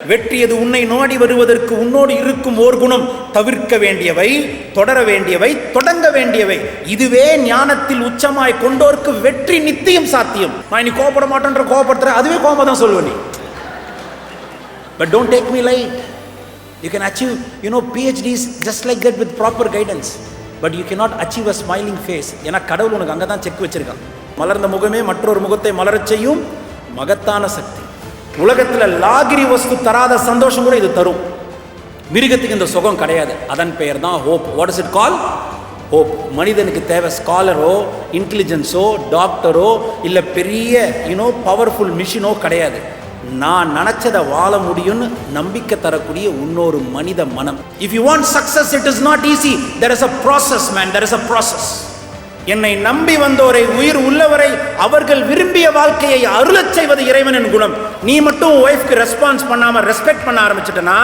வெற்றி எது உன்னை நாடி வருவதற்கு உன்னோடு இருக்கும் ஓர் குணம், தவிர்க்க வேண்டியவை, தொடர வேண்டியவை, தொடங்க வேண்டியவை. இதுவே ஞானத்தில் உச்சமாய் கொண்டோருக்கு வெற்றி நித்தியம் சாத்தியம். நான் இனி கோபப்பட மாட்டேன்ற கோபப்படுத்துறேன், அதுவே கோபம் தான் சொல்லுவேன். But don't take me light. You can achieve, PhDs just like that with proper guidance. But you cannot achieve a smiling face. ஏன்னா கடவுள் உனக்கு அங்கே தான் செக் வச்சிருக்கான். மலர்ந்த முகமே மற்றொரு முகத்தை மலரச் செய்யும் மகத்தான சக்தி. உலகத்தில் லாகிரி வஸ்து தராத சந்தோஷம் கூட இது தரும். மிருகத்துக்கு இந்த சுகம் கிடையாது. அதன் பெயர் தான் hope. What is it call? Hope. மனிதனுக்கு தேவை ஸ்காலரோ, இன்டெலிஜென்ஸோ, டாக்டரோ, இல்லை பெரிய பவர்ஃபுல் மிஷினோ கிடையாது. நான் நினைச்சதை வாழ முடியும்னு நம்பிக்கை தரக்கூடிய இன்னொரு மனித மனம். If you want success, it is not easy. There is a process man, there is a process. என்னை நம்பி வந்தோரை, உயிர் உள்ளவரை, அவர்கள் விரும்பிய வாழ்க்கையை அருளச் செய்வது இறைவனின் குணம். நீ மட்டும் ஒய்ஃப்க்கு ரெஸ்பான்ஸ் பண்ணாம ரெஸ்பெக்ட் பண்ண ஆரம்பிச்சிட்டனா,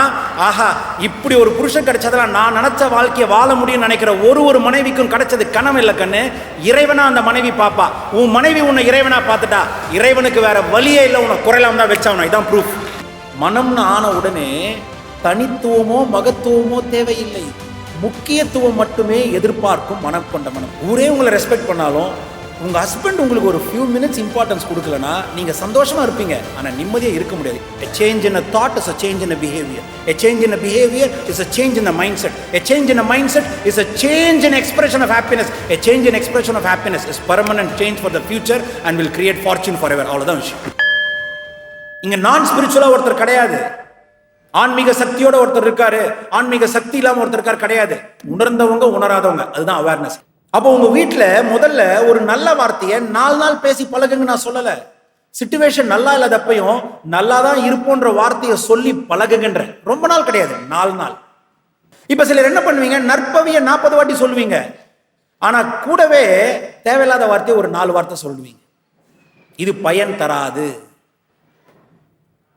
ஆஹா இப்படி ஒரு புருஷன் கிடைச்சதெல்லாம் நான் நினைச்ச வாழ்க்கையை வாழ முடியும்னு நினைக்கிற ஒரு மனைவிக்கும் கிடைச்சது கனவு இல்லை கண்ணு. இறைவனா அந்த மனைவி பாப்பா. உன் மனைவி உன்னை இறைவனா பார்த்துட்டா, இறைவனுக்கு வேற வழியே இல்லை, உன்னை குறையலாம் தான் வச்சாவணும். இதான் ப்ரூஃப். மனம்னு ஆன உடனே தனித்துவமோ மகத்துவமோ தேவையில்லை, முக்கியத்துவம் மட்டுமே எதிர்பார்க்கும் மனம் கொண்ட மனம். ஊரே உங்களை ரெஸ்பெக்ட் பண்ணாலும் உங்க ஹஸ்பண்ட் உங்களுக்கு ஒரு ஃபியூ மினிட்ஸ் இம்பார்ட்டன்ஸ் கொடுக்கலனா நீங்க சந்தோஷமா இருப்பீங்க, ஆனா நிம்மதியா இருக்க முடியாது. A change in a thought is a change in a behavior. A change in a behavior is a change in a mindset. A change in a mindset is a change in expression of happiness. A change in expression of happiness is permanent change for the future and will create fortune forever. அவ்வளவுதான் விஷயம். இங்க நான் ஸ்பிரிச்சுவலா ஒருத்தர் கிடையாது, ஆன்மீக சக்தியோட ஒருத்தர் இருக்காரு, ஆன்மீக சக்தி இல்லாம ஒருத்தர் இருக்காரு கிடையாது. உணர்ந்தவங்க உணராதவங்க, அதுதான் அவேர்னஸ். அப்போ உங்க வீட்டுல முதல்ல ஒரு நல்ல வார்த்தையை 4 நாள் பேசி பழகுங்க. நான் சொல்லல, சிச்சுவேஷன் நல்லா இல்லாதப்பையும் நல்லா தான் இருப்போன்ற வார்த்தையை சொல்லி பழகுகின்ற. ரொம்ப நாள் கிடையாது, 4 நாள். இப்ப சிலர் என்ன பண்ணுவீங்க, நற்பவிய 40 வாட்டி சொல்லுவீங்க, ஆனா கூடவே தேவையில்லாத வார்த்தையை ஒரு 4 வார்த்தை சொல்லுவீங்க. இது பயன் தராது.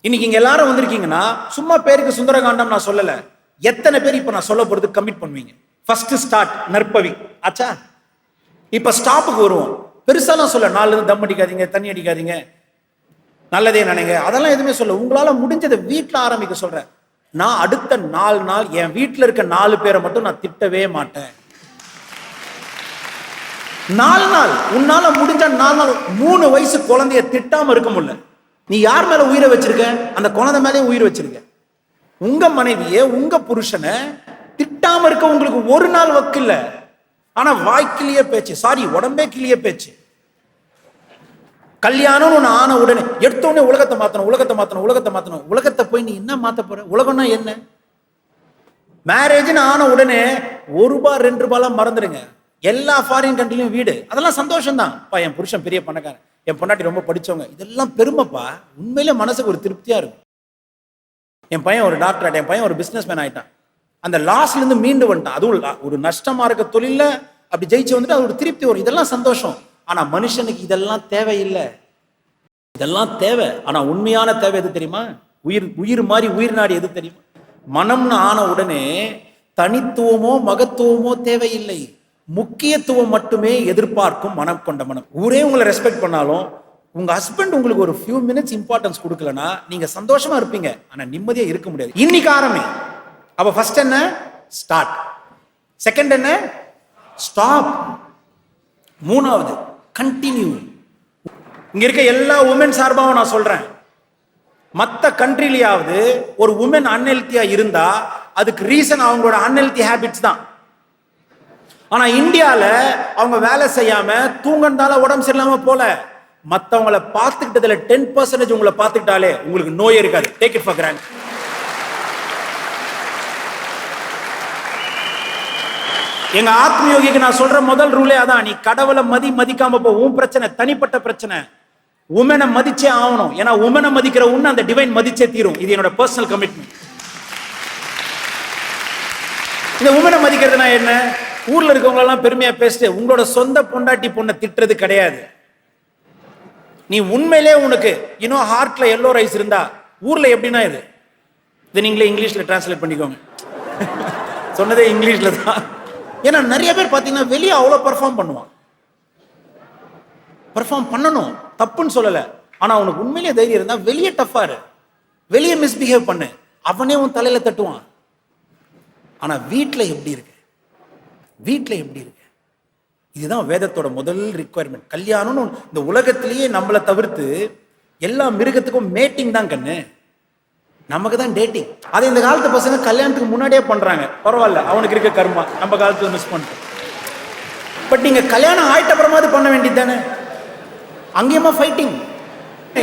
இன்னைக்கு இங்க எல்லாரும் வந்திருக்கீங்கன்னா சும்மா பேருக்கு சுந்தரகாண்டம் நான் சொல்லல. எத்தனை பேர் இப்ப நான் சொல்ல போறது கமிட் பண்ணுவீங்க? ஃபர்ஸ்ட் ஸ்டார்ட் நற்பவி ஆச்சா. இப்ப ஸ்டாப்புக்கு வருவோம். பெருசா நான் சொல்ல, 4 தம் அடிக்காதீங்க, தண்ணி அடிக்காதீங்க, நல்லதே நினைங்க, அதெல்லாம் எதுவுமே சொல்ல. உங்களால முடிஞ்சதை வீட்டுல ஆரம்பிக்க சொல்றேன். நான் அடுத்த 4 நாள் என் வீட்டுல இருக்க 4 பேரை மட்டும் நான் திட்டவே மாட்டேன். 4 நாள் உன்னால முடிஞ்ச 4 நாள். 3 வயசு குழந்தைய திட்டாம இருக்க முடியல. நீ யார் மேல உயிரை வச்சிருக்க? அந்த குழந்தை மேலே உயிர் வச்சிருக்க. உங்க மனைவியே, உங்க புருஷனை திட்டாம இருக்க உங்களுக்கு ஒரு நாள் வக்கு இல்ல. ஆனா வாய்க்கிலேயே பேச்சு, சாரி உடம்பே கிளியே பேச்சு. கல்யாணம் ஒண்ணு ஆன உடனே எடுத்த உடனே உலகத்தை மாத்தணும், உலகத்தை மாத்தணும், உலகத்தை மாத்தணும். உலகத்தை போய் நீ என்ன மாத்த போற? உலகம்னா என்ன? மேரேஜ்னு ஆன உடனே ₹1 ₹2 மறந்துடுங்க. எல்லா ஃபாரின் கண்ட்ரிலையும் வீடு, அதெல்லாம் சந்தோஷம் தான். என் புருஷன் பெரிய பணக்காரன், என் பொண்டாட்டி ரொம்ப படிச்சவங்க, இதெல்லாம் பெருமைப்பா. உண்மையிலே மனசுக்கு ஒரு திருப்தியா இருக்கும். என் பையன் ஒரு டாக்டர் ஆயிட்டான், என் பையன் ஒரு பிசினஸ் மேன் ஆயிட்டான், அந்த லாஸ்ட்ல இருந்து மீண்டு வந்துட்டான். அதுவும் ஒரு நஷ்டமா இருக்க தொழில அப்படி ஜெயிச்சு வந்துட்டு அது ஒரு திருப்தி வரும். இதெல்லாம் சந்தோஷம். ஆனா மனுஷனுக்கு இதெல்லாம் தேவையில்லை. இதெல்லாம் தேவை, ஆனா உண்மையான தேவை எது தெரியுமா? உயிர் மாதிரி உயிர் நாடி எது தெரியுமா? மனம்னு ஆன உடனே தனித்துவமோ மகத்துவமோ தேவையில்லை, முக்கியத்துவம் மட்டுமே எதிர்பார்க்கும் மனம் கொண்ட மனம். ஊரே உங்களை ரெஸ்பெக்ட் பண்ணாலும் உங்க ஹஸ்பண்ட் உங்களுக்கு ஒரு ஃபியூ மினிட்ஸ் இம்பார்ட்டன்ஸ் கொடுக்கலனா நீங்க சந்தோஷமா இருப்பீங்க, ஆனா நிம்மதியா இருக்க முடியாது. இன்னைக்கு ஆரம்பி. அப்ப ஃபர்ஸ்ட் என்ன? ஸ்டார்ட். செகண்ட் என்ன? ஸ்டாப். 3வது கண்டினியூ. இங்க இருக்க எல்லா உமன் சார்பாவும் நான் சொல்றேன், மற்ற கண்ட்ரிலையாவது ஒரு உமன் அன்ஹெல்த்தியா இருந்தா அதுக்கு ரீசன் அவங்களோட அன்ஹெல்த்தி ஹேபிட்ஸ் தான். ஆனா இந்தியால அவங்க வேலை செய்யாம தூங்கந்தால உடம்பு சரியில்லாம போல, மத்தவங்களை பார்த்துக்கிட்டதுல 10% உங்களை பார்த்துக்கிட்டாலே உங்களுக்கு நோய் இருக்காது. Take it for grant. எங்க ஆத்மயோகிக்கு நான் சொல்ற முதல் ரூலே அதான். நீ கடவுளை மதிக்காம போ, உன் பிரச்சனை தனிப்பட்ட பிரச்சனை. உமனை மதிச்சே ஆகணும். ஏன்னா உமனை மதிக்கிற உன்ன அந்த டிவைன் மதிச்சே தீரும். இது என்னோட பர்சனல் கமிட்மெண்ட். இந்த உமனை மதிக்கிறதுனா என்ன? ஊர்ல இருக்கவங்களெல்லாம் பெருமையா பேசிட்டு உங்களோட சொந்த பொண்டாட்டி பொண்ணை திட்டுறது கிடையாது. நீ உண்மையிலே உனக்கு ஹார்ட்ல எல்லோ ரைஸ் இருந்தா ஊர்ல எப்படின்னா இது நீங்களே இங்கிலீஷ்ல டிரான்ஸ்லேட் பண்ணிக்கோங்க. சொன்னதே இங்கிலீஷ்ல தான். ஏன்னா நிறைய பேர் பாத்தீங்கன்னா வெளியே அவ்வளவு பெர்ஃபார்ம் பண்ணுவான். பெர்ஃபார்ம் பண்ணணும், தப்புன்னு சொல்லல. ஆனா உனக்கு உண்மையிலேயே தைரியம் இருந்தா வெளியே டஃபா இரு. வெளியே மிஸ்பிஹேவ் பண்ணு, அவனே உன் தலையில தட்டுவான். ஆனா வீட்டுல எப்படி இருக்கு? வீட்டுல எப்படி இருக்கு? இதுதான் வேதத்தோட முதல் ரிக்குவயர்மெண்ட். கல்யாணம்னு இந்த உலகத்திலேயே நம்மளை தவிர்த்து எல்லா மிருகத்துக்கும் மேட்டிங் தான் கண்ணு, நமக்கு தான் டேட்டிங். அதை இந்த காலத்து பசங்க கல்யாணத்துக்கு முன்னாடியே பண்றாங்க. பரவாயில்ல, அவனுக்கு இருக்க கர்மா, நம்ம காலத்துல மிஸ் பண்ணிட்டோம். பட் நீங்க கல்யாணம் ஆயிட்ட அப்புறமா அது பண்ண வேண்டியது தானே. அங்கேயுமா ஃபைட்டிங்.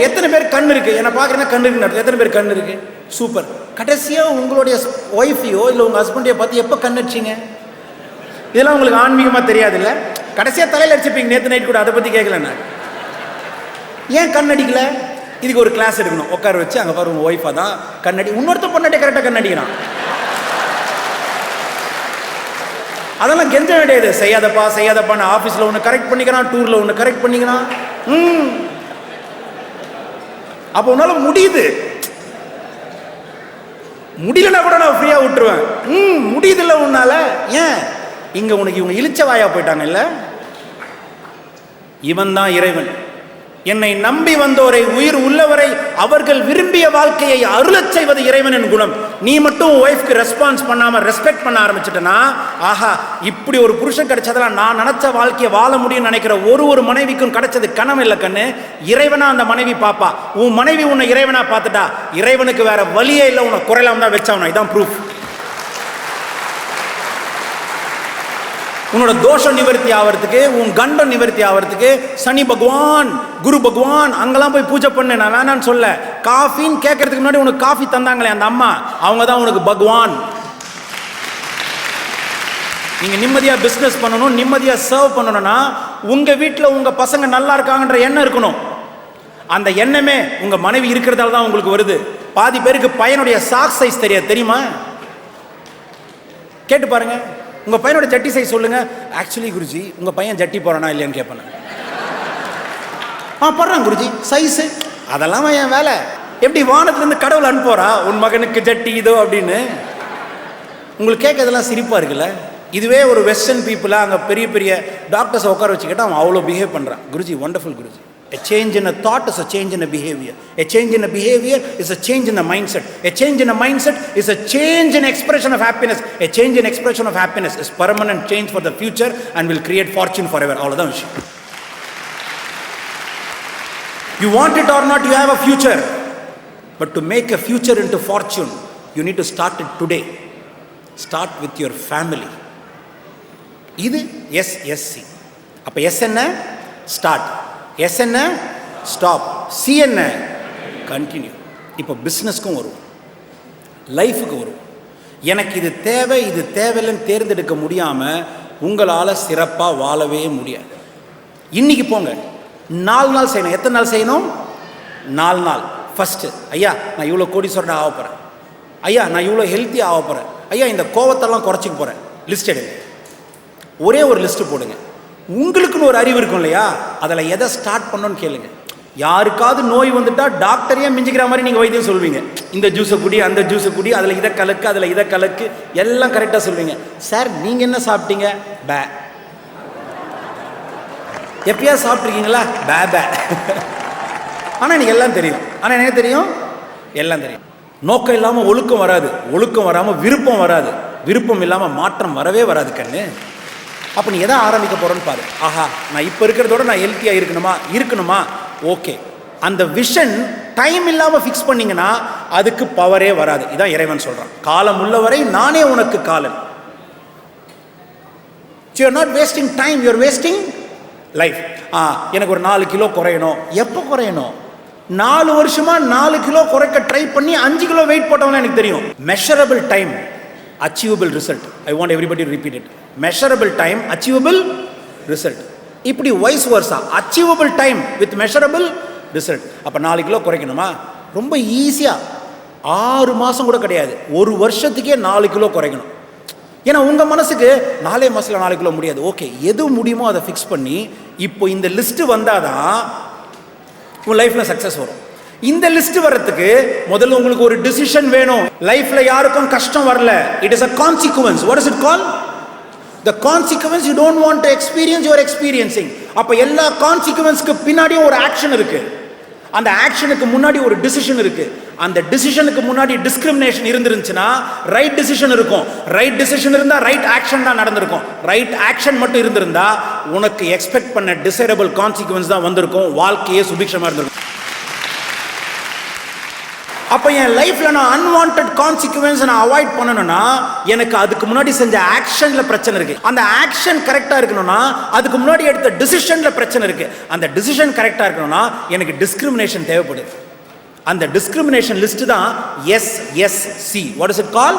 எத்தனை பேர் கண் இருக்கு என்ன பாக்குறேன்னா கண் இருக்கு, எத்தனை பேர் கண் இருக்கு? சூப்பர். கடைசியா உங்களுடைய ஒய்ஃபையோ இல்ல உங்க ஹஸ்பண்டையோ பார்த்து எப்ப கண் அடிச்சிங்க? இதெல்லாம் உங்களுக்கு ஆன்மீகமா தெரியாது இல்ல? கடைசியா தலையில அடிச்சுப்பீங்க. நேத்து நைட் கூட அதை பத்தி கேட்கல. நான் ஏன் கண் அடிக்கல? இதுக்கு ஒரு கிளாஸ் எடுக்கணும். உட்கார வச்சு அங்க பாரு உங்க ஒய்ஃபா தான் கண்ணடி, இன்னொருத்த பொண்ணாட்டே கரெக்டா கண்ணடிக்கிறான். அதெல்லாம் கெஞ்ச வேண்டியது. செய்யாதப்பா செய்யாதப்பான்னு ஆபீஸ்ல ஒண்ணு கரெக்ட் பண்ணிக்கிறான், டூர்ல ஒண்ணு கரெக்ட் பண்ணிக்கிறான். அப்ப உன்னால முடியுது. முடியலன்னா கூட நான் ஃப்ரீயா விட்டுருவேன். முடியுது இல்ல உன்னால. ஏன் இங்க உனக்கு இவங்க இழிச்ச வாயா போயிட்டாங்க இல்ல? இவன் தான் இறைவன். என்னை நம்பி வந்தோரை, உயிர் உள்ளவரை அவர்கள் விரும்பிய வாழ்க்கையை அருளச் செய்வது இறைவனின் குணம். நீ மட்டும் ஒய்ஃப்க்கு ரெஸ்பான்ஸ் பண்ணாம ரெஸ்பெக்ட் பண்ண ஆரம்பிச்சுட்டனா, ஆஹா இப்படி ஒரு புருஷன் கிடைச்சதெல்லாம் நான் நினைச்ச வாழ்க்கையை வாழ முடியும்னு நினைக்கிற ஒரு மனைவிக்கும் கிடைச்சது கனவு இல்லை கண்ணு. இறைவனா அந்த மனைவி பாப்பா. உன் மனைவி உன்னை இறைவனா பார்த்துட்டா, இறைவனுக்கு வேற வழியே இல்லை, உன்னை குறையலாம் தான் வச்சவனா. இதான் ப்ரூஃப். உன்னோட தோஷம் நிவர்த்தி ஆகிறதுக்கு, உன் கண்டம் நிவர்த்தி ஆகிறதுக்கு சனி பகவான், குரு பகவான் அங்கெல்லாம் போய் பூஜை பண்ணு. நான் வேணான்னு சொல்ல. காஃபின்னு கேட்கறதுக்கு முன்னாடி உனக்கு காஃபி தந்தாங்களே அந்த அம்மா, அவங்க தான் உனக்கு பகவான். நீங்க நிம்மதியா பிசினஸ் பண்ணணும், நிம்மதியா சர்வ் பண்ணணும்னா உங்க வீட்டுல உங்க பசங்க நல்லா இருக்காங்கன்ற எண்ணம் இருக்கணும். அந்த எண்ணமே உங்க மனைவி இருக்கிறதால தான் உங்களுக்கு வருது. பாதி பேருக்கு பையனுடைய சாக் சைஸ் தெரியாது, தெரியுமா? கேட்டு பாருங்க. உங்க பையனோட ஜட்டி சைஸ் சொல்லுங்க. ஆக்சுவலி குருஜி உங்க பையன் ஜட்டி போறானா இல்லையான்னு கேட்பேன். போடுறான் குருஜி சைஸ். அதெல்லாம் என் வேலை. எப்படி வானத்துல இருந்து கடவுள் அனுப்புறா உன் மகனுக்கு ஜட்டி இதோ அப்படின்னு? உங்களுக்கு கேட்கறதெல்லாம் சிரிப்பா இருக்குல்ல? இதுவே ஒரு வெஸ்டர்ன் பீப்புளா அங்க பெரிய பெரிய டாக்டர்ஸ் உட்கார வச்சுக்கிட்டா அவன் அவ்வளோ பிஹேவ் பண்றான். Guruji wonderful Guruji. A change in a thought is a change in a behavior. A change in a behavior is a change in a mindset. A change in a mindset is a change in expression of happiness. A change in expression of happiness is permanent change for the future and will create fortune forever. அவ்வளவுதான் விஷயம். You want it or not, you have a future. But to make a future into fortune, you need to start it today. Start with your family. இது SSC. அப்ப S என்ன? Start. S என்ன? Stop. C என்ன? Continue. இப்போ பிஸ்னஸ்க்கும் வரும், லைஃபுக்கு வரும். எனக்கு இது தேவை இது தேவையில்லைன்னு தேர்ந்தெடுக்க முடியாமல் உங்களால் சிறப்பாக வாழவே முடியாது. இன்னைக்கு போங்க, 4 நாள் செய்யணும். எத்தனை நாள் செய்யணும்? 4 நாள். ஃபஸ்ட்டு, ஐயா நான் இவ்வளோ கோடீஸ்வரன் ஆக போகிறேன், ஐயா நான் இவ்வளோ ஹெல்த்தியாக ஆக போகிறேன், ஐயா இந்த கோவத்தெல்லாம் குறைச்சிக்க போகிறேன். லிஸ்ட் எடுங்க. ஒரே ஒரு லிஸ்ட்டு போடுங்க. உங்களுக்குன்னு ஒரு அறிவு இருக்கும் இல்லையா? அதில் எதை ஸ்டார்ட் பண்ணணும்னு கேளுங்க. யாருக்காவது நோய் வந்துட்டா டாக்டரையே மிஞ்சிக்கிற மாதிரி நீங்கள் வைத்தியம் சொல்வீங்க. இந்த ஜூஸை குடி, அந்த ஜூஸை குடி, அதில் இதை கலக்கு, அதில் இதை கலக்கு, எல்லாம் கரெக்டாக சொல்வீங்க. சார் நீங்கள் என்ன சாப்பிட்டீங்க? பே. எப்பயா சாப்பிட்ருக்கீங்களா? பே பே. ஆனால் எனக்கு எல்லாம் தெரியும். ஆனால் எனக்கு தெரியும், எல்லாம் தெரியும். நோக்கம் இல்லாமல் ஒழுக்கம் வராது, ஒழுக்கம் வராமல் விருப்பம் வராது, விருப்பம் இல்லாமல் மாற்றம் வரவே வராது கண்ணு. அப்போ நீ எதை ஆரம்பிக்க போகிறோன்னு பாரு. ஆஹா நான் இப்போ இருக்கிறதோட நான் ஹெல்த்தியாக இருக்கணுமா? ஓகே. அந்த விஷன் டைம் இல்லாமல் ஃபிக்ஸ் பண்ணிங்கன்னா அதுக்கு பவரே வராது. இதான் இறைவன் சொல்கிறான், காலம் உள்ளவரை நானே உனக்கு காலன். You are not wasting time, you are wasting life. எனக்கு ஒரு 4 கிலோ குறையணும். எப்போ குறையணும்? 4 வருஷமா 4 கிலோ குறைக்க ட்ரை பண்ணி 5 கிலோ வெயிட் போட்டவங்க எனக்கு தெரியும். Measurable time, achievable result. I want everybody to repeat it. Measurable time, achievable result. இப்படி vice versa. Achievable time with measurable result. அப்போ 4 கிலோ குறைக்கணுமா? ரொம்ப ஈஸியாக 6 மாதம் கூட கிடையாது, 1 வருஷத்துக்கே 4 கிலோ குறைக்கணும். ஏன்னா உங்கள் மனசுக்கு 4 மாதத்தில் 4 கிலோ முடியாது. ஓகே, எது முடியுமோ அதை ஃபிக்ஸ் பண்ணி இப்போ இந்த லிஸ்ட்டு வந்தால் தான் உங்கள் லைஃப்பில் சக்ஸஸ் வரும். இந்த லிஸ்ட் வரதுக்கு முதல்ல உங்களுக்கு ஒரு டிசிஷன் வேணும். லைஃப்ல யாருக்கும் கஷ்டம் வரல. It is a consequence. What is it called? The consequence you don't want to experience, you are experiencing. அப்ப எல்லா கான்சிக்வென்ஸ்க்கு பின்னாடியும் ஒரு ஆக்ஷன் இருக்கு. அந்த ஆக்ஷனுக்கு முன்னாடி ஒரு டிசிஷன் இருக்கு. அந்த டிசிஷனுக்கு முன்னாடி டிஸ்கிரிமினேஷன் இருந்துருந்துச்சுன்னா ரைட் டிசிஷன் இருக்கும். ரைட் டிசிஷன் இருந்தா ரைட் ஆக்ஷன் தான் நடந்திருக்கும். ரைட் ஆக்ஷன் மட்டும் இருந்திருந்தா உனக்கு எக்ஸ்பெக்ட் பண்ண டிசைரபிள் கான்சிக்வன்ஸ் தான் வந்திருக்கும். வாழ்க்கையே சுபிக்ஷமா இருந்திருக்கும். அப்ப என் லைஃப்ல நான் அன்வான்டட் கான்சிக்வன்ஸ் நான் அவாய்ட் பண்ணணும்னா எனக்கு அதுக்கு முன்னாடி செஞ்ச ஆக்ஷன்ல பிரச்சனை இருக்கு. அந்த ஆக்ஷன் கரெக்டா இருக்கணும்னா அதுக்கு முன்னாடி எடுத்த டிசிஷன்ல பிரச்சனை இருக்கு. அந்த டிசிஷன் கரெக்டா இருக்கணும்னா எனக்கு டிஸ்கிரிமினேஷன் தேவைப்படுது. அந்த டிஸ்கிரிமினேஷன் லிஸ்ட் தான் SSC. வாட் இஸ் இட் கால்?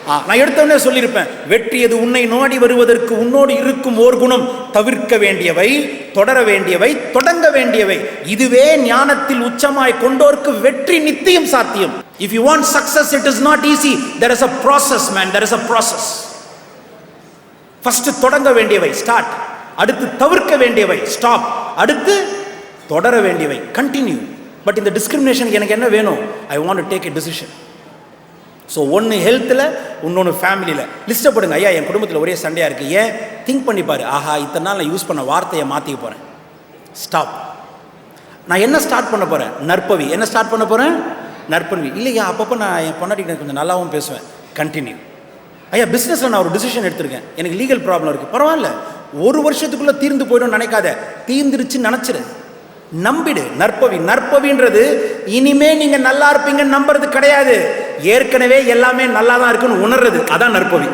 நான் எடுத்தவனே சொல்லியிருப்பேன், வெற்றியது உன்னை நாடி வருவதற்கு உன்னோடு இருக்கும் ஓர் குணம், தவிர்க்க வேண்டியவை, தொடர வேண்டியவை, தொடங்க வேண்டியவை. இதுவே ஞானத்தில் உச்சமாய் கொண்டோருக்கு வெற்றி நித்தியம் சாத்தியம். If you want success, it is not easy. There is a process, man. There is a process. First தொடங்க வேண்டியவை, ஸ்டார்ட். அடுத்து தவிர்க்க வேண்டியவை, ஸ்டாப். அடுத்து தொடர வேண்டியவை, கண்டினியூ. பட் இந்த டிஸ்கிரிமினேஷன் எனக்கு என்ன வேணும்? I want to take a decision. So ஒன்று ஹெல்த்தில், இன்னொன்று ஃபேமிலியில். லிஸ்ட்டை போடுங்க. ஐயா என் குடும்பத்தில் ஒரே சண்டையாக இருக்குது. ஏன்? திங்க் பண்ணிப்பார். ஆஹா, இத்தனை நாள் நான் யூஸ் பண்ண வார்த்தையை மாற்றிக்க போகிறேன். ஸ்டாப். நான் என்ன ஸ்டார்ட் பண்ண போகிறேன்? நற்பவி. என்ன ஸ்டார்ட் பண்ண போகிறேன்? நற்பவி. இல்லையா, அப்பப்போ நான் என் பொண்டாட்டிக்கு கொஞ்சம் நல்லாவும் பேசுவேன். கண்டினியூ. ஐயா பிஸ்னஸில் நான் ஒரு டிசிஷன் எடுத்திருக்கேன், எனக்கு லீகல் ப்ராப்ளம் இருக்குது. பரவாயில்ல, ஒரு வருஷத்துக்குள்ளே தீர்ந்து போய்டும் நினைக்காத, தீர்ந்துருச்சு நினச்சிரு, நம்பிடு. நற்பவி. நற்பவின்றது இனிமே நீங்க நல்லா இருப்பீங்கன்னு நம்புறது கிடையாது, ஏற்கனவே எல்லாமே நல்லா தான் இருக்குன்னு உணர்றது. அதான் நற்பவி.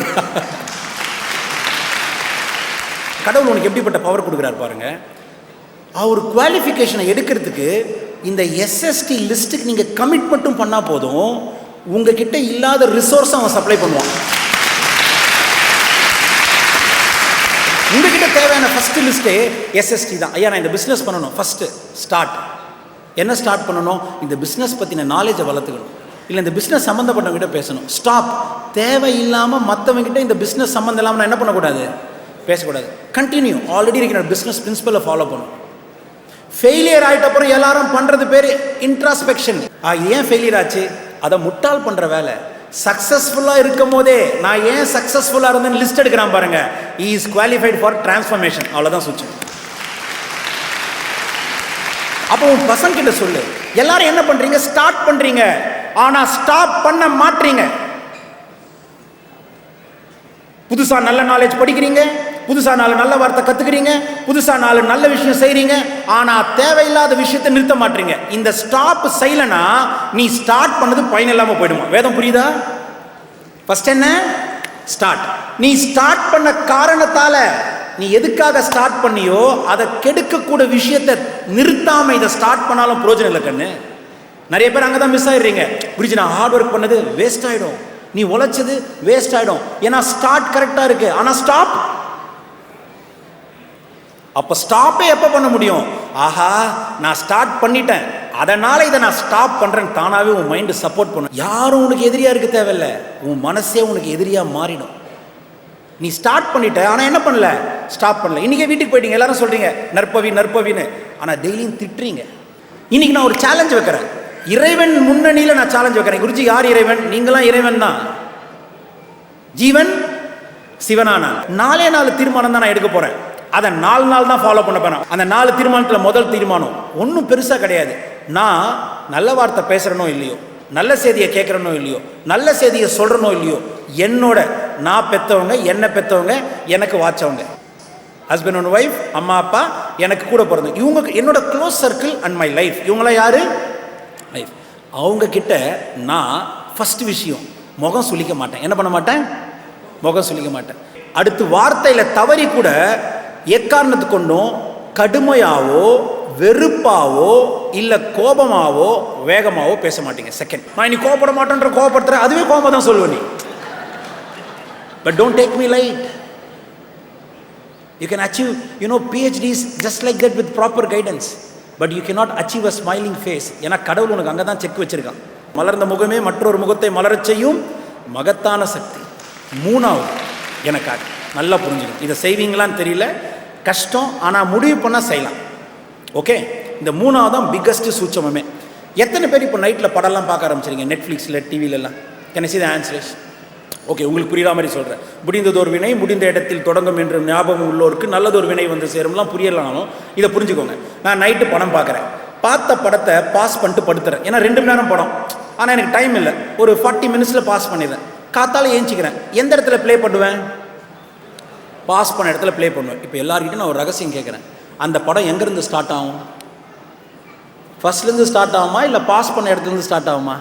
கடவுள் உனக்கு எப்படிப்பட்ட பவர் கொடுக்குறாரு பாருங்க. அவர் குவாலிஃபிகேஷனை எடுக்கிறதுக்கு இந்த SST லிஸ்ட்டுக்கு நீங்க கமிட்மெண்ட்டும் பண்ணா போதும், உங்ககிட்ட இல்லாத ரிசோர்ஸ் அவன் சப்ளை பண்ணுவான். உங்ககிட்ட தேவையான ஃபர்ஸ்ட் லிஸ்ட்டே SST தான். ஐயா நான் இந்த பிஸ்னஸ் பண்ணணும், ஃபர்ஸ்ட் ஸ்டார்ட். என்ன ஸ்டார்ட் பண்ணணும்? இந்த பிஸ்னஸ் பற்றின நாலேஜை வளர்த்துக்கணும். இல்லை இந்த பிஸ்னஸ் சம்மந்தப்பட்டவங்ககிட்ட பேசணும். ஸ்டாப். தேவையில்லாமல் மற்றவங்ககிட்ட இந்த பிஸ்னஸ் சம்மந்தம் இல்லாமல் நான் என்ன பண்ணக்கூடாது? பேசக்கூடாது. கண்டினியூ. ஆல்ரெடி இருக்கிற பிஸ்னஸ் பிரின்சிபலை ஃபாலோ பண்ணணும். ஃபெயிலியர் ஆகிட்ட அப்புறம் எல்லாரும் பண்ணுறது பேர் இன்ட்ராஸ்பெக்ஷன். ஏன் ஃபெயிலியர் ஆச்சு? அதை முட்டாள் பண்ணுற வேலை. சக்ஸஸ்ஃபுல்லாக இருக்கும் போதே நான் ஏன் சக்ஸஸ்ஃபுல்லாக இருந்தேன்னு லிஸ்ட் எடுக்கிறான் பாருங்க. he is qualified for transformation. அவ்வளோதான் சுச்சு. அப்போ உன் பசங்க கிட்ட சொல்லு, எல்லாரும் என்ன பண்றீங்க? ஸ்டார்ட் பண்றீங்க, ஆனா ஸ்டாப் பண்ண மாட்டீங்க. புதுசா நல்ல நாலேஜ் படிக்கிறீங்க, புதுசா 4 நல்ல வார்த்தை கத்துக்கிறீங்க, புதுசா 4 நல்ல விஷயம் செய்றீங்க, ஆனா தேவையில்லாத விஷயத்தை நிறுத்த மாட்டீங்க. இந்த ஸ்டாப் செய்யலனா நீ ஸ்டார்ட் பண்ணது பயன் இல்லாம போயிடுமா? வேதம் புரியுதா? ஃபர்ஸ்ட் என்ன? ஸ்டார்ட். நீ ஸ்டார்ட் பண்ண காரணத்தால, நீ எதுக்காக ஸ்டார்ட் பண்ணியோ அதை கெடுக்கக்கூடிய விஷயத்தை நிறுத்தாம இதை ஸ்டார்ட் பண்ணாலும் பிரயோஜனம் இல்லை கண்ணு. நிறைய பேர் அங்கதான் மிஸ் ஆயிடுறீங்க. புரிஞ்சு, நான் ஹார்ட் ஒர்க் பண்ணது வேஸ்ட் ஆயிடும், நீ உழைச்சது வேஸ்ட் ஆயிடும். ஏன்னா ஸ்டார்ட் கரெக்டா இருக்கு, ஆனா ஸ்டாப். அப்ப ஸ்டாப்பே எப்ப பண்ண முடியும்? ஆஹா நான் ஸ்டார்ட் பண்ணிட்டேன், அதனால இதை நான் ஸ்டாப் பண்றேன். தானாவே உன் மைண்ட் சப்போர்ட் பண்ணும். யாரும் உனக்கு எதிரியா இருக்க தேவையில்ல, உன் மனசே உனக்கு எதிரியா மாறிடும். நீ ஸ்டார்ட் பண்ணிட்ட, ஆனா என்ன பண்ணல? ஸ்டாப் பண்ணல. இன்னைக்கு வீட்டுக்கு போயிட்டீங்க, எல்லாரும் சொல்றீங்க நற்பவி நற்பவின்னு, ஆனா டெய்லியும் திட்டுறீங்க. இன்னைக்கு நான் ஒரு சேலஞ்ச் வைக்கிறேன், இறைவன் முன்னணியில நான் சேலஞ்ச் வைக்கிறேன். குருஜி யார் இறைவன்? நீங்களாம் இறைவன் தான். ஜீவன் சிவனான 4 தீர்மானம் தான் நான் எடுக்க போறேன். அதை 4 நாள் தான் ஃபாலோ பண்ண போறேன். அந்த 4 தீர்மானத்தில் முதல் தீர்மானம் ஒன்றும் பெருசா கிடையாது. நான் நல்ல வார்த்தை பேசுறனோ இல்லையோ, நல்ல செய்தியை கேட்கறனோ இல்லையோ, நல்ல செய்தியை சொல்றனோ இல்லையோ, என்னோட நான் பெற்றவங்க, என்ன பெற்றவங்க, எனக்கு வாச்சவங்க, ஹஸ்பண்ட் அண்ட் ஒய்ஃப், அம்மா அப்பா, எனக்கு கூட பிறந்தவங்க, இவங்க என்னோட close circle and my life. இவங்களாம் யாரு? லைஃப். அவங்க கிட்ட நான் ஃபர்ஸ்ட் விஷயம் முகம் சுளிக்க மாட்டேன். என்ன பண்ண மாட்டேன்? முகம் சுளிக்க மாட்டேன். அடுத்து வார்த்தையில தவறி கூட எக்காரணத்து கொண்டும் கடுமையாவோ வெறுப்பாவோ இல்ல கோபமாவோ வேகமாவோ பேச மாட்டீங்க. செகண்ட், நான் இனி கோபப்பட மாட்டேன்ற கோபப்படுத்துறேன், அதுவே கோபம் தான் சொல்லுவேன் நீ. But don't take me light. You can achieve, PhDs just like that with proper guidance. But you cannot achieve a smiling face. ஏன்னா கடவுள் உனக்கு அங்கே தான் செக் வச்சிருக்கான். மலர்ந்த முகமே மற்றொரு முகத்தை மலரச் செய்யும் மகத்தான சக்தி. 3வது எனக்காக நல்லா புரிஞ்சுக்கணும். இதை செய்வீங்களான்னு தெரியல, கஷ்டம், ஆனால் முடிவு பண்ணால் செய்யலாம். ஓகே, இந்த 3வது தான் பிக்கஸ்ட் சூட்சமே. எத்தனை பேர் இப்போ நைட்டில் படம்லாம் பார்க்க ஆரம்பிச்சிருங்க? நெட்ஃப்ளிக்ஸில், டிவிலெல்லாம். Can I see the answers? Okay, உங்களுக்கு புரியுற மாதிரி சொல்கிறேன். முடிந்ததொரு வினை முடிந்த இடத்தில் தொடங்கும் என்று ஞாபகம் உள்ளோருக்கு நல்லதொரு வினை வந்து சேரும்லாம் புரியலாலும் இதை புரிஞ்சுக்கோங்க. நான் நைட்டு படம் பார்க்குறேன், பார்த்த படத்தை பாஸ் பண்ணிட்டு படுத்துறேன். ஏன்னா 2 மணி நேரம் படம், ஆனால் எனக்கு டைம் இல்லை, ஒரு 40 minutesல பாஸ் பண்ணிடுறேன். காத்தால ஏஞ்சிக்கிறேன், எந்த இடத்துல ப்ளே பண்ணுவேன்? பாஸ் பண்ண இடத்துல ப்ளே பண்ணுவேன். இப்போ எல்லாருக்கிட்டும் நான் ஒரு ரகசியம் கேட்குறேன், அந்த படம் எங்கேருந்து ஸ்டார்ட் ஆகும்? ஃபர்ஸ்ட்லேருந்து ஸ்டார்ட் ஆகுமா இல்லை பாஸ் பண்ண இடத்துலேருந்து ஸ்டார்ட் ஆகுமா?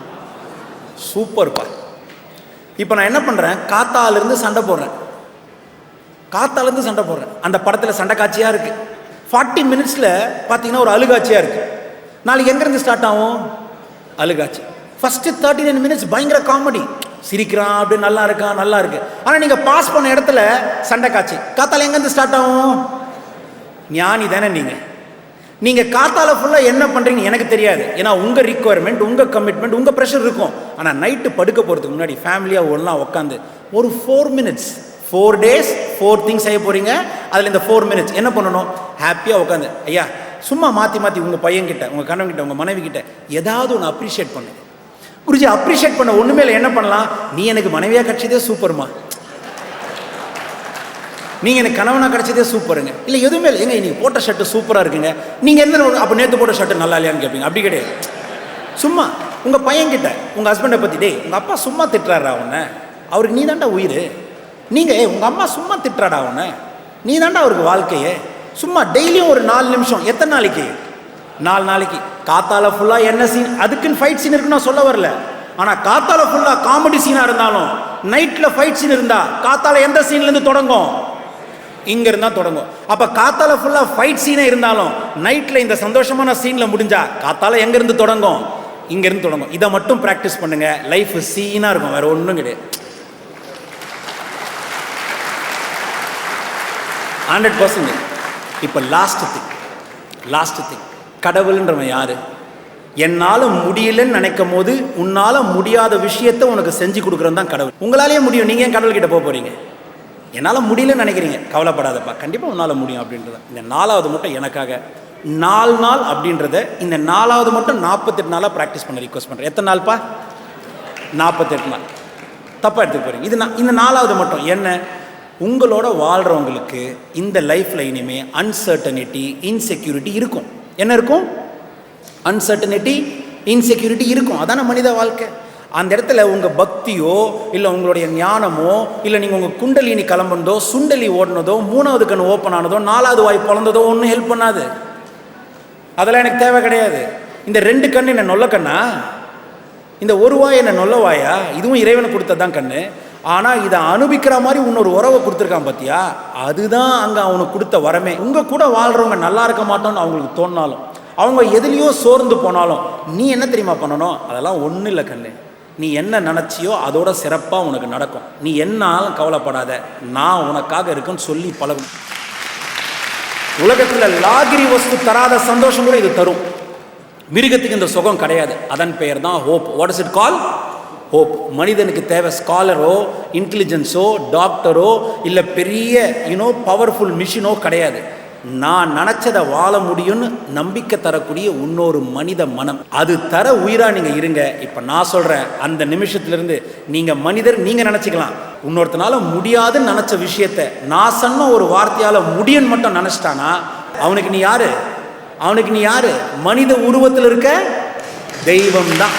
சூப்பர்ப்பா. இப்போ நான் என்ன பண்ணுறேன், காத்தாலேருந்து சண்டை போடுறேன், காத்தாலேருந்து சண்டை போடுறேன். அந்த படத்தில் சண்டை காட்சியாக இருக்குது. 40 minutesல பார்த்தீங்கன்னா ஒரு அழுகாட்சியாக இருக்குது. நாளைக்கு எங்கேருந்து ஸ்டார்ட் ஆகும்? அழுகாட்சி. ஃபஸ்ட்டு 39 minutes பயங்கர காமெடி, சிரிக்கிறான், அப்படியே நல்லா இருக்கான், நல்லா இருக்கு. ஆனால் நீங்கள் பாஸ் பண்ண இடத்துல சண்டை காட்சி. காத்தால எங்கேருந்து ஸ்டார்ட் ஆகும்? ஞானி தானே நீங்கள் காத்தால ஃபுல்லாக என்ன பண்ணுறீங்க எனக்கு தெரியாது. ஏன்னா உங்கள் ரிக்குவயர்மெண்ட், உங்கள் கமிட்மெண்ட், உங்கள் ப்ரெஷர் இருக்கும். ஆனால் நைட்டு படுக்க போகிறதுக்கு முன்னாடி ஃபேமிலியாக ஒன்றா உட்காந்து ஒரு 4 minutes, 4 days 4 things செய்ய போகிறீங்க. அதில் இந்த 4 minutes என்ன பண்ணணும்? ஹாப்பியாக உட்காந்து, ஐயா சும்மா மாற்றி மாற்றி உங்கள் பையன்கிட்ட, உங்கள் கணவன்கிட்ட, உங்கள் மனைவி கிட்ட ஏதாவது ஒன்று அப்ரிஷியேட் பண்ணு. குருஜி அப்ரிஷியேட் பண்ண ஒன்றுமே இல்லை, என்ன பண்ணலாம்? நீ எனக்கு மனைவியாக கிடைச்சதே சூப்பர்மா, நீங்கள் எனக்கு கணவனாக கிடைச்சதே சூப்பருங்க. இல்லை எதுவுமே இல்லை, எங்க நீங்கள் போட்ட ஷர்ட்டு சூப்பராக இருக்குங்க, நீங்கள் எந்த அப்போ நேற்று போட்ட ஷர்ட்டு நல்லா இல்லையான்னு கேட்பீங்க. அப்படி கிடையாது. சும்மா உங்கள் பையன்கிட்ட, உங்கள் ஹஸ்பண்டை பற்றி, டே உங்கள் அப்பா சும்மா திட்டுறாரா உன்னை, அவருக்கு நீ தாண்டா உயிர். நீங்கள் உங்கள் அம்மா சும்மா திட்டுறாடா உன்னை, நீ தாண்டா அவருக்கு வாழ்க்கையே. சும்மா டெய்லியும் ஒரு 4 நிமிஷம். எத்தனை நாளைக்கு? 4 நாளைக்கு. காத்தால ஃபுல்லாக என்ன சீன், அதுக்குன்னு ஃபைட் சீன் இருக்குன்னு நான் சொல்ல வரல. ஆனால் காத்தால ஃபுல்லாக காமெடி சீனாக இருந்தாலும் நைட்டில் ஃபைட் சீன் இருந்தால் காத்தால எந்த சீன்லேருந்து தொடங்கும்? இங்க இருந்தா தொடங்கும். அப்ப காத்தால ஃபுல்லா ஃபைட் சீனே இருந்தாலும் நைட்ல இந்த சந்தோஷமான சீன்ல முடிஞ்சா காத்தால எங்க இருந்து தொடங்கும்? இங்க இருந்து தொடங்கும். இதை மட்டும் பிராக்டிஸ் பண்ணுங்க, லைஃப் சீனா இருக்கும், வேற ஒன்றும் கிடையாது. 100%. இப்ப லாஸ்ட் திங், கடவுள்ன்றவன் யாரு? என்னால முடியலன்னு நினைக்கும் போது உன்னால முடியாத விஷயத்தை உனக்கு செஞ்சு கொடுக்குறது தான் கடவுள். உங்களாலேயே முடியும், நீங்க ஏன் கடவுள் கிட்ட போறீங்க? என்னால் முடியலன்னு நினைக்கிறீங்க, கவலைப்படாதப்பா, கண்டிப்பாக உன்னால் முடியும் அப்படின்றத. இந்த 4வது மட்டும் எனக்காக 4 நாள் அப்படின்றத, இந்த 4வது மட்டும் 48 நாளாக ப்ராக்டிஸ் பண்ண ரிக்வஸ்ட் பண்ணுறேன். எத்தனை நாள்ப்பா? 48 நாள். தப்பாக எடுத்துக்க போகிறீங்க. இந்த 4வது மட்டும் என்ன, உங்களோட வாழ்கிறவங்களுக்கு இந்த லைஃப்பில் இனிமேல் அன்சர்டனிட்டி, இன்செக்யூரிட்டி இருக்கும். என்ன இருக்கும்? அன்சர்டனிட்டி, இன்செக்யூரிட்டி இருக்கும். அதான மனித வாழ்க்கை. அந்த இடத்துல உங்கள் பக்தியோ இல்லை உங்களுடைய ஞானமோ இல்லை நீங்கள் உங்கள் குண்டலினி கிளம்புனதோ, சுண்டலி ஓடினதோ, 3வது கண் ஓப்பன் ஆனதோ, 4வது வாய் பிறந்ததோ ஒன்றும் ஹெல்ப் பண்ணாது. அதெல்லாம் எனக்கு தேவை கிடையாது. இந்த 2 கண் என்ன நொல்ல கண்ணா? இந்த ஒரு வாய் என்ன நொல்ல வாயா? இதுவும் இறைவனை கொடுத்ததான் கண்ணு. ஆனால் இதை அனுபவிக்கிற மாதிரி இன்னொரு உறவை கொடுத்துருக்கான் பார்த்தியா, அதுதான் அங்கே அவனுக்கு கொடுத்த வரமே. உங்கள் கூட வாழ்கிறவங்க நல்லா இருக்க மாட்டோம்னு அவங்களுக்கு தோணினாலும், அவங்க எதுலேயோ சோர்ந்து போனாலும் நீ என்ன தெரியுமா பண்ணணும்? அதெல்லாம் ஒன்றும் இல்லை கண்ணு, நீ என்ன நினச்சியோ அதோட சிறப்பாக உனக்கு நடக்கும். நீ என்னாலும் கவலைப்படாத, நான் உனக்காக இருக்குன்னு சொல்லி பழகும். உலகத்தில் லாகிரி வஸ்து தராத சந்தோஷம் கூட இது தரும். மிருகத்துக்கு இந்த சுகம் கிடையாது. அதன் பெயர் தான் hope. What is it call? Hope. மனிதனுக்கு தேவை ஸ்காலரோ, இன்டெலிஜென்ஸோ, டாக்டரோ இல்லை பெரிய பவர்ஃபுல் மிஷினோ கிடையாது. நான் நினச்சதை வாழ முடியும்னு நம்பிக்கை தரக்கூடிய இன்னொரு மனித மனம், அது தர உயிராக நீங்கள் இருங்க. இப்போ நான் சொல்கிறேன், அந்த நிமிஷத்துலேருந்து நீங்கள் மனிதர், நீங்கள் நினச்சிக்கலாம். இன்னொருத்தனால முடியாதுன்னு நினச்ச விஷயத்த நான் சொன்ன ஒரு வார்த்தையால் முடியும்னு மட்டும் நினச்சிட்டானா அவனுக்கு நீ யாரு? மனித உருவத்தில் இருக்க தெய்வம் தான்.